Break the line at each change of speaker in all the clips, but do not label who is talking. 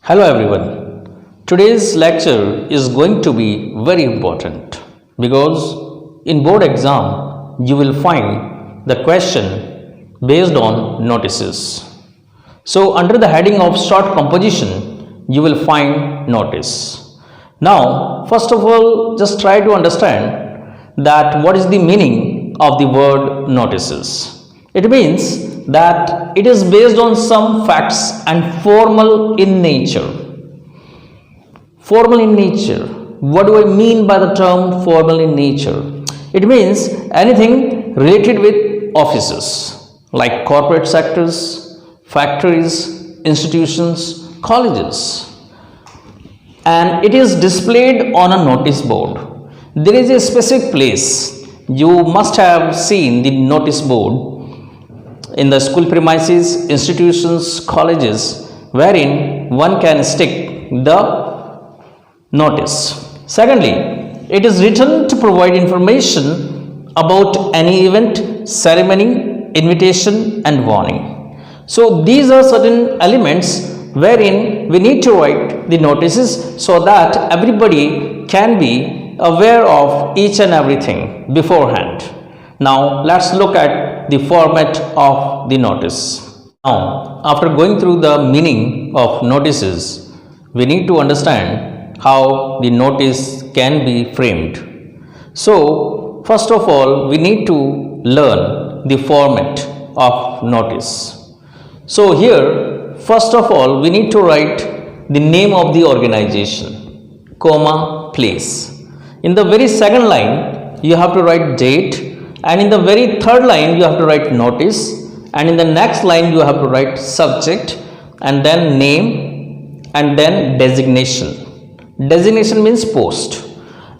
Hello everyone. Today's lecture is going to be very important because in board exam you will find the question based on notices. So under the heading of short composition you will find notice. Now first of all just try to understand that what is the meaning of the word notices. It means that it is based on some facts and formal in nature. Formal in nature. What do I mean by the term formal in nature? It means anything related with offices like corporate sectors, factories, institutions, colleges. And it is displayed on a notice board. There is a specific place. You must have seen the notice board in the school premises, institutions, colleges, wherein one can stick the notice. Secondly, it is written to provide information about any event, ceremony, invitation, and warning. So these are certain elements wherein we need to write the notices so that everybody can be aware of each and everything beforehand. Now let's look at the format of the notice. Now after going through the meaning of notices, we need to understand how the notice can be framed. So first of all we need to learn the format of notice. So here first of all we need to write the name of the organization, comma, place. In the very second line you have to write date, and in the very third line you have to write notice, and in the next line you have to write subject and then name and then designation. Designation means post,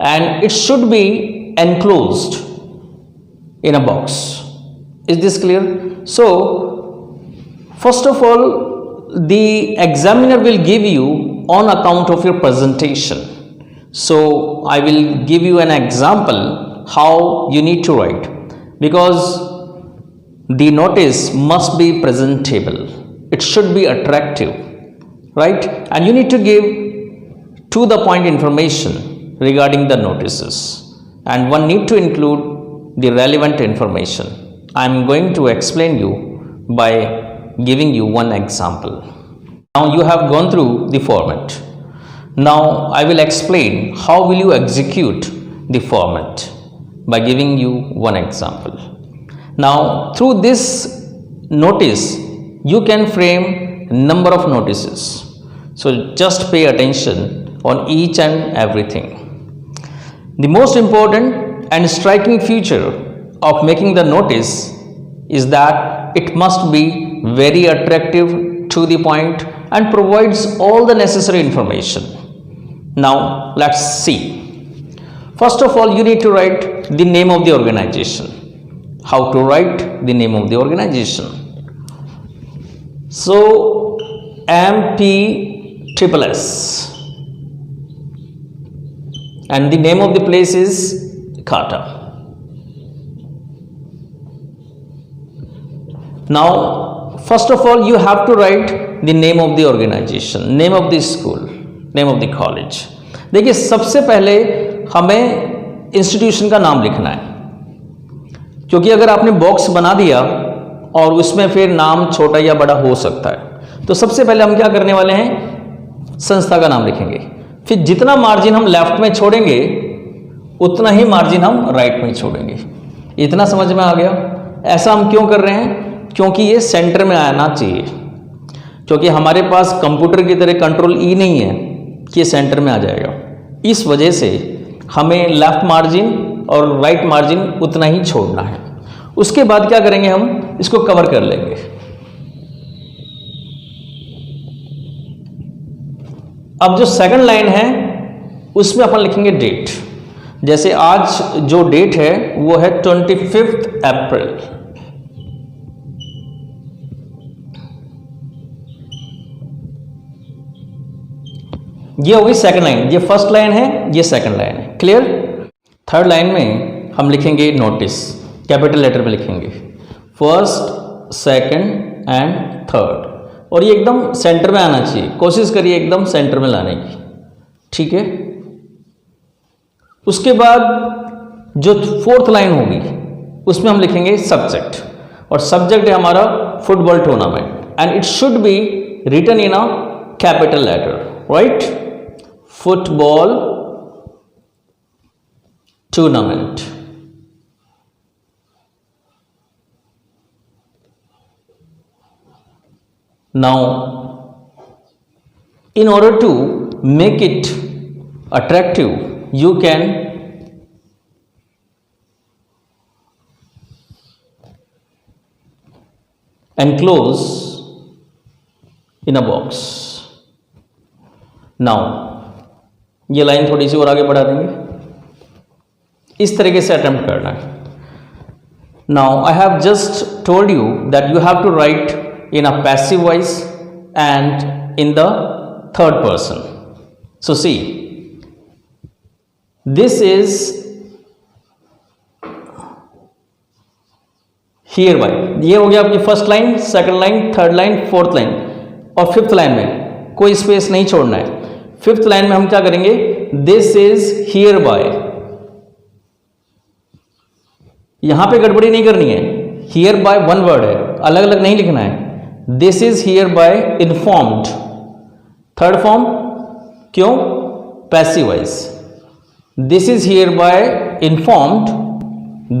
and it should be enclosed in a box. Is this clear? So first of all the examiner will give you on account of your presentation. So I will give you an example how you need to write, because the notice must be presentable. It should be attractive, right? And you need to give to the point information regarding the notices, and one need to include the relevant information. I am going to explain you by giving you one example. Now you have gone through the format. Now I will explain how will you execute the format by giving you one example. Now through this notice you can frame number of notices. So just pay attention on each and everything. The most important and striking feature of making the notice is that it must be very attractive, to the point, and provides all the necessary information. Now let's see. First of all you need to write the name of the organization. How to write the name of the organization? So MPSS, and the name of the place is Kata. Now first of all you have to write the name of the organization, name of the school, name of the college. देखिए सबसे पहले हमें institution का नाम लिखना है, क्योंकि अगर आपने बॉक्स बना दिया और उसमें फिर नाम छोटा या बड़ा हो सकता है, तो सबसे पहले हम क्या करने वाले हैं, संस्था का नाम लिखेंगे। फिर जितना मार्जिन हम लेफ्ट में छोड़ेंगे उतना ही मार्जिन हम राइट में छोड़ेंगे। इतना समझ में आ गया? ऐसा हम क्यों कर रहे हैं? क्योंकि ये सेंटर में आना चाहिए, क्योंकि हमारे पास कंप्यूटर की तरह कंट्रोल ई नहीं है कि ये सेंटर में आ जाएगा। इस वजह से हमें लेफ्ट मार्जिन और राइट मार्जिन उतना ही छोड़ना है। उसके बाद क्या करेंगे, हम इसको कवर कर लेंगे। अब जो सेकंड लाइन है उसमें अपन लिखेंगे डेट। जैसे आज जो डेट है वो है 25 अप्रैल। ये होगी सेकंड लाइन, ये फर्स्ट लाइन है, ये सेकंड लाइन है। क्लियर? थर्ड लाइन में हम लिखेंगे नोटिस, कैपिटल लेटर में लिखेंगे, फर्स्ट, सेकंड एंड थर्ड। और ये एकदम सेंटर में आना चाहिए, कोशिश करिए एकदम सेंटर में लाने की, ठीक है। उसके बाद जो फोर्थ लाइन होगी उसमें हम लिखेंगे सब्जेक्ट, और सब्जेक्ट है हमारा football tournament and it should be written in a capital letter, right. Football tournament. Now, in order to make it attractive, you can enclose in a box. Now, ये line थोड़ी सी और आगे बढ़ा देंगे, इस तरीके से अटेम्प्ट करना है। Now, I have just told you that you have to write in a passive voice and in the third person. So see, this is hereby, ये हो गया आपकी first line, second line, third line, fourth line, और fifth line में कोई space नहीं छोड़ना है। फिफ्थ लाइन में हम क्या करेंगे, दिस इज hereby, यहां पे गड़बड़ी नहीं करनी है, hereby वन वर्ड है, अलग अलग नहीं लिखना है। This is hereby informed, third form, क्यों, passive voice. This is hereby informed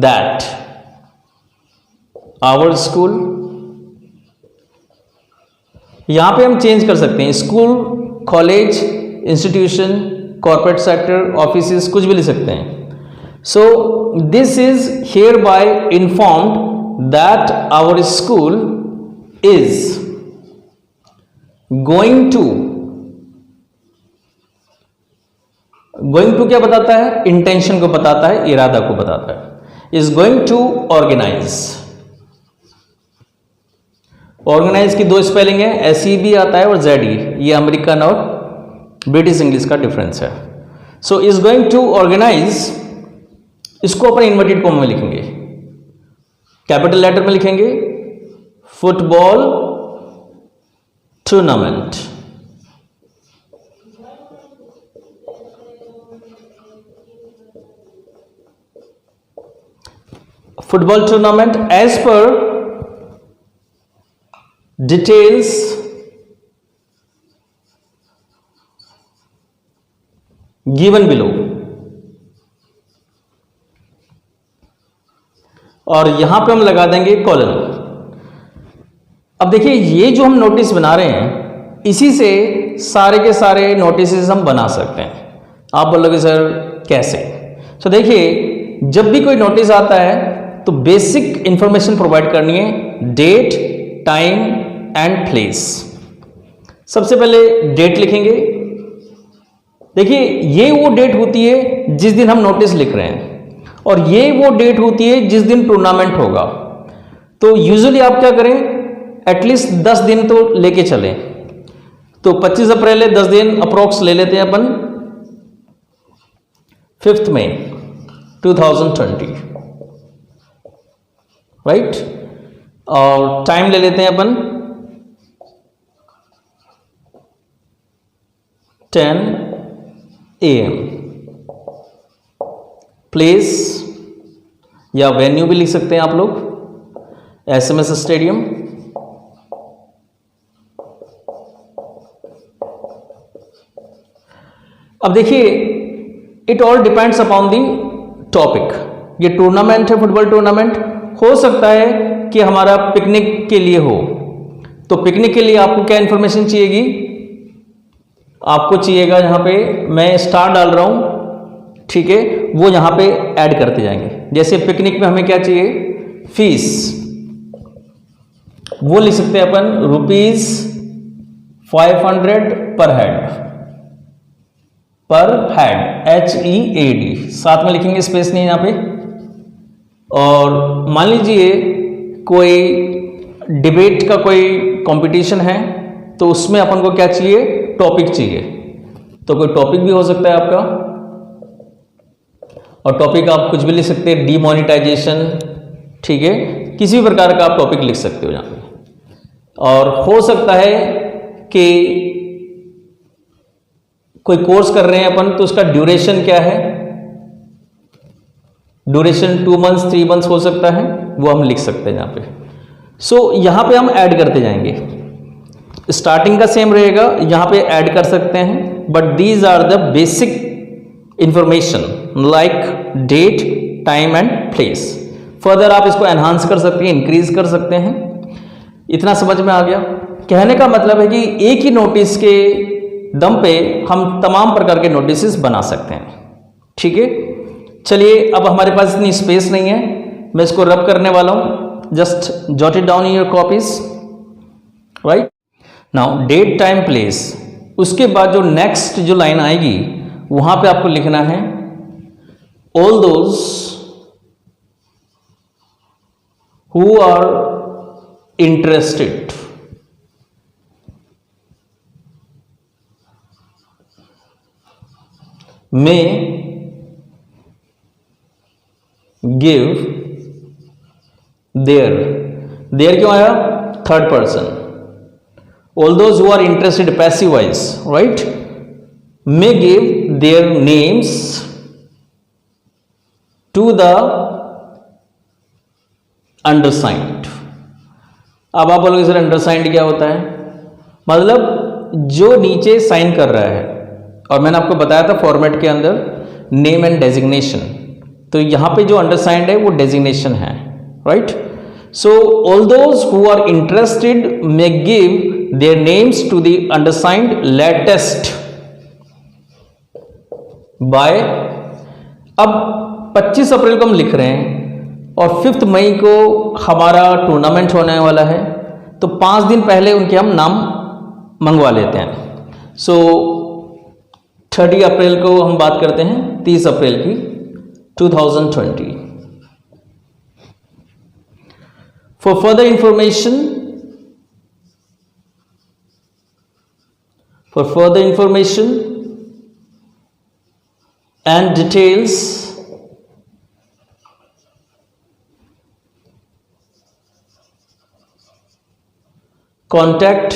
that our school, यहां पे हम चेंज कर सकते हैं, school, college, institution, corporate sector, offices, कुछ भी लिख सकते हैं। So this is hereby informed that our school is going to क्या बताता है, इंटेंशन को बताता है, इरादा को बताता है। is going to organize, organize की दो स्पेलिंग है, SEB आता है और ZE, ये अमेरिकन और ब्रिटिश इंग्लिश का डिफरेंस है। सो is going to organize, इसको अपन इन्वर्टेड कॉमा में लिखेंगे, कैपिटल लेटर में लिखेंगे, football tournament. Football tournament as per details given below, और यहां पे हम लगा देंगे कॉलन। अब देखिए, ये जो हम नोटिस बना रहे हैं, इसी से सारे के सारे नोटिस हम बना सकते हैं। आप बोलोगे सर कैसे? तो देखिए, जब भी कोई नोटिस आता है तो बेसिक इंफॉर्मेशन प्रोवाइड करनी है, डेट, टाइम एंड प्लेस। सबसे पहले डेट लिखेंगे। देखिए, ये वो डेट होती है जिस दिन हम नोटिस लिख रहे हैं, और ये वो डेट होती है जिस दिन टूर्नामेंट होगा। तो यूजुअली आप क्या करें, एटलीस्ट 10 दिन तो लेके चलें। तो 25 अप्रैल है, 10 दिन अप्रोक्स ले लेते हैं अपन, 5 मई 2020, राइट। और टाइम ले लेते हैं अपन 10 AM। प्लेस या वेन्यू भी लिख सकते हैं आप लोग, SMS स्टेडियम। अब देखिए, it all depends upon the topic. ये टूर्नामेंट है, फुटबॉल टूर्नामेंट, हो सकता है कि हमारा पिकनिक के लिए हो। तो पिकनिक के लिए आपको क्या इंफॉर्मेशन चाहिएगी, आपको चाहिएगा, यहां पे मैं स्टार डाल रहा हूं, ठीक है, वो यहां पे ऐड करते जाएंगे। जैसे पिकनिक में हमें क्या चाहिए, फीस, वो लिख सकते हैं अपन ₹500 पर हेड, HEAD, साथ में लिखेंगे, स्पेस नहीं यहां पे। और मान लीजिए कोई डिबेट का कोई कंपटीशन है, तो उसमें अपन को क्या चाहिए, टॉपिक चाहिए। तो कोई टॉपिक भी हो सकता है आपका, और टॉपिक आप कुछ भी लिख सकते हैं, डीमोनेटाइजेशन, ठीक है, किसी भी प्रकार का आप टॉपिक लिख सकते हो यहाँ पे। और हो सकता है कि कोई कोर्स कर रहे हैं अपन, तो उसका ड्यूरेशन क्या है, ड्यूरेशन 2 मंथ्स 3 मंथ्स हो सकता है, वो हम लिख सकते हैं यहाँ पे। सो यहाँ पे हम ऐड करते जाएंगे, स्टार्टिंग का सेम रहेगा, यहाँ पे ऐड कर सकते हैं, but these are the basic information like date, time and place. Further आप इसको एनहांस कर सकते हैं, इंक्रीज कर सकते हैं। इतना समझ में आ गया? कहने का मतलब है कि एक ही नोटिस के दम पे हम तमाम प्रकार के नोटिस बना सकते हैं। ठीक है, चलिए अब हमारे पास इतनी स्पेस नहीं है, मैं इसको रब करने वाला हूं। Just jot it down in your copies, right now date, time, place. उसके बाद जो नेक्स्ट जो लाइन आएगी वहां पे आपको लिखना है all those who are interested may give their क्यों आया? Third person. All those who are interested passive voice, right, may give their names to the undersigned। अब आप बोलोगे सर अंडरसाइंड क्या होता है? मतलब जो नीचे साइन कर रहा है, और मैंने आपको बताया था फॉर्मेट के अंदर नेम एंड डेजिग्नेशन, तो यहां पे जो अंडरसाइंड है वो डेजिग्नेशन है, right. So all those who are interested may give their names to the undersigned latest by. अब 25 अप्रैल को हम लिख रहे हैं और 5 मई को हमारा टूर्नामेंट होने वाला है, तो 5 दिन पहले उनके हम नाम मंगवा लेते हैं। सो 30 अप्रैल को हम बात करते हैं, 30 अप्रैल की 2020। For further information and details contact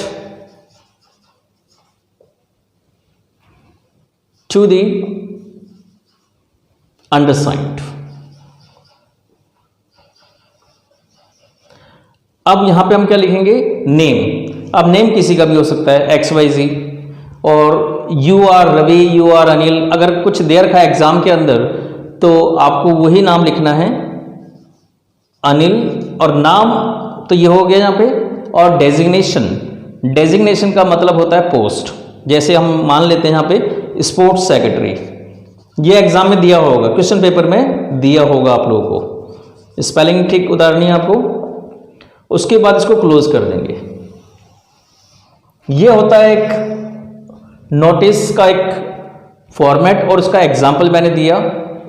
to the undersigned। अब यहां पे हम क्या लिखेंगे? नेम। अब नेम किसी का भी हो सकता है, XYZ, और you are Ravi, you are Anil. अगर कुछ देर का एग्जाम के अंदर, तो आपको वही नाम लिखना है, अनिल, और नाम तो ये हो गया यहाँ पे। और डेजिग्नेशन का मतलब होता है पोस्ट। जैसे हम मान लेते हैं यहाँ पे स्पोर्ट्स सेक्रेटरी, ये एग्जाम में दिया होगा, क्वेश्चन पेपर में दिया होगा आप लोगों को, स्पेलिंग ठीक उतारनी है आपको। उसके बाद इसको क्लोज कर देंगे। ये होता है एक नोटिस का एक फॉर्मेट, और उसका एग्जाम्पल मैंने दिया।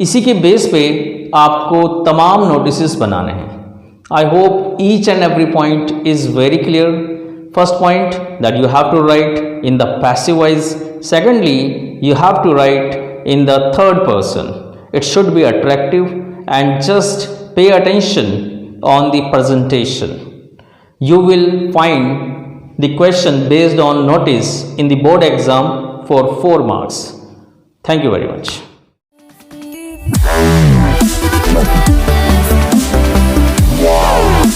इसी के बेस पे आपको तमाम नोटिस बनाने हैं। I hope each and every point is very clear. First point, that you have to write in the passive voice. Secondly, you have to write in the third person. It should be attractive, and just pay attention on the presentation. You will find the question based on notice in the board exam for 4 marks. Thank you very much.
Wow.